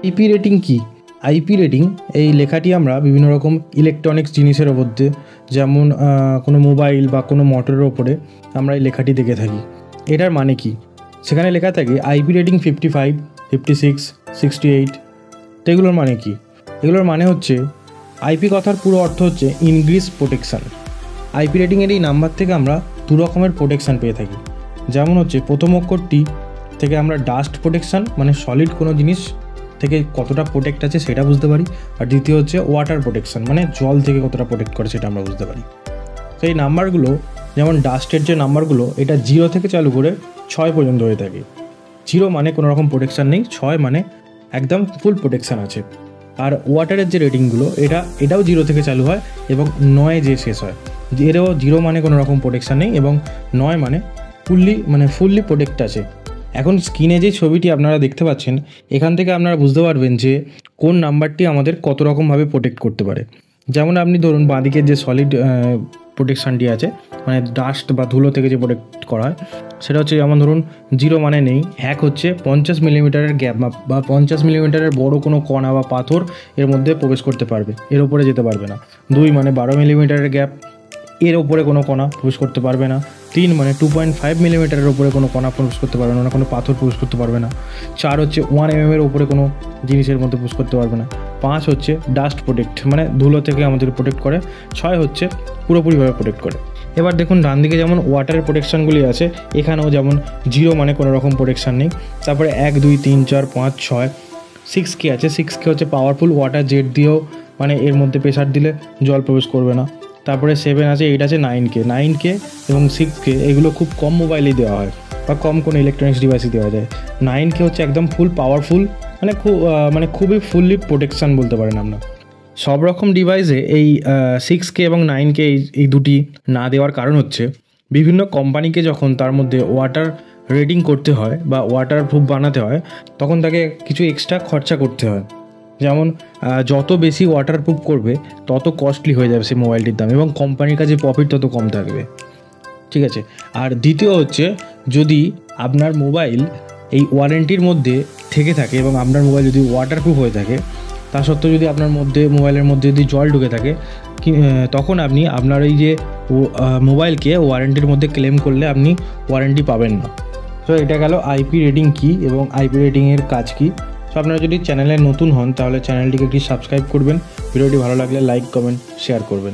IP rating কি? IP rating এই লেখাটি আমরা বিভিন্ন রকম ইলেকট্রনিক্স জিনিসের মধ্যে, যেমন কোনো মোবাইল বা কোনো মোটরের ওপরে আমরা এই লেখাটি দেখে থাকি। এটার মানে কি? সেখানে লেখা থাকে আইপি রেটিং 55, 56, 68। তো এগুলোর মানে কি? এগুলোর মানে হচ্ছে আইপি কথার পুরো অর্থ হচ্ছে ইনক্রিজ প্রোটেকশান। আইপি রেটিংয়ের এই নাম্বার থেকে আমরা দু রকমের প্রোটেকশান পেয়ে থাকি। যেমন হচ্ছে প্রথম অক্ষরটি থেকে আমরা ডাস্ট প্রোটেকশান, মানে সলিড কোনো জিনিস থেকে কতটা প্রোটেক্ট আছে সেটা বুঝতে পারি। আর দ্বিতীয় হচ্ছে ওয়াটার প্রোটেকশান, মানে জল থেকে কতটা প্রোটেক্ট করে সেটা আমরা বুঝতে পারি। তো এই নাম্বারগুলো, যেমন ডাস্টের যে নাম্বারগুলো, এটা 0 থেকে চালু করে 6 পর্যন্ত হয়ে থাকে। 0 মানে কোনো রকম প্রোটেকশান নেই, 6 মানে একদম ফুল প্রোটেকশান আছে। আর ওয়াটারের যে রেটিংগুলো, এটাও 0 থেকে চালু হয় এবং 9 যে শেষ হয়। এরও 0 মানে কোনো রকম প্রোটেকশান নেই এবং 9 মানে ফুললি প্রোটেক্ট আছে। এখন স্ক্রিনে যে ছবিটি আপনারা দেখতে পাচ্ছেন, এখান থেকে আপনারা বুঝতে পারবেন যে কোন নাম্বারটি আমাদের কত রকমভাবে প্রোটেক্ট করতে পারে। যেমন আপনি ধরুন বাঁদিকের যে সলিড প্রোটেকশানটি আছে, মানে ডাস্ট বা ধুলো থেকে যে প্রোটেক্ট করা হয়, সেটা হচ্ছে যেমন ধরুন 0 মানে নেই। 1 হচ্ছে 50 মিলিমিটারের গ্যাপ বা 50 মিলিমিটারের বড় কোনো কণা বা পাথর এর মধ্যে প্রবেশ করতে পারবে, এর ওপরে যেতে পারবে না। 2 মানে 12 মিলিমিটারের গ্যাপ, এর ওপরে কোনো কণা প্রবেশ করতে পারবে না। 3 মানে 2.5 মিলিমিটারের ওপরে কোনো কণা প্রবেশ করতে পারবে না, কোনো পাথর প্রবেশ করতে পারবে না। 4 হচ্ছে 1 mm এর ওপরে কোনো জিনিসের মধ্যে প্রবেশ করতে পারবে না। 5 হচ্ছে ডাস্ট প্রোটেক্ট, মানে ধুলো থেকে আমাদের প্রোটেক্ট করে। 6 হচ্ছে পুরোপুরিভাবে প্রোটেক্ট করে। এবার দেখুন ডান দিকে যেমন ওয়াটারের প্রোটেকশানগুলি আছে, এখানেও যেমন 0 মানে কোনো রকম প্রোটেকশান নেই। তারপরে 1, 2, 3, 4, 5, 6, 6K আছে। 6K হচ্ছে পাওয়ারফুল ওয়াটার জেট দিয়েও, মানে এর মধ্যে প্রেশার দিলে জল প্রবেশ করবে না। তারপরে 7 আছে, 8 আছে, 9K এবং 6K এগুলো খুব কম মোবাইলেই দেওয়া হয় বা কম কোনো ইলেকট্রনিক্স ডিভাইসে দেওয়া যায়। 9K হচ্ছে একদম ফুল পাওয়ারফুল, খুবই ফুললি প্রোটেকশান বলতে পারেন আমরা। সব রকম ডিভাইসে এই 6K এবং 9K এই দুটি না দেওয়ার কারণ হচ্ছে বিভিন্ন কোম্পানিকে যখন তার মধ্যে ওয়াটার রেটিং করতে হয় বা ওয়াটার প্রুফ বানাতে হয়, তখন তাকে কিছু এক্সট্রা খরচা করতে হয়। যেমন যত বেশি ওয়াটার প্রুফ করবে তত কস্টলি হয়ে যাবে সেই মোবাইলটির দাম এবং কোম্পানির কাছে প্রফিট তত কম থাকবে, ঠিক আছে। আর দ্বিতীয় হচ্ছে, যদি আপনার মোবাইল এই ওয়ারেন্টির মধ্যে থেকে থাকে এবং আপনার মোবাইল যদি ওয়াটারপ্রুফ হয়ে থাকে, তা সত্ত্বেও যদি আপনার মোবাইলের মধ্যে যদি জল ঢুকে থাকে, তখন আপনি আপনার এই যে মোবাইলকে ওয়ারেন্টির মধ্যে ক্লেম করলে আপনি ওয়ারেন্টি পাবেন না। তো এটা গেল আইপি রেটিং কী এবং আইপি রেটিংয়ের কাজ কী। তো আপনারা যদি চ্যানেলে নতুন হন তাহলে চ্যানেলটিকে একটি সাবস্ক্রাইব করবেন, ভিডিওটি ভালো লাগলে লাইক, কমেন্ট, শেয়ার করবেন।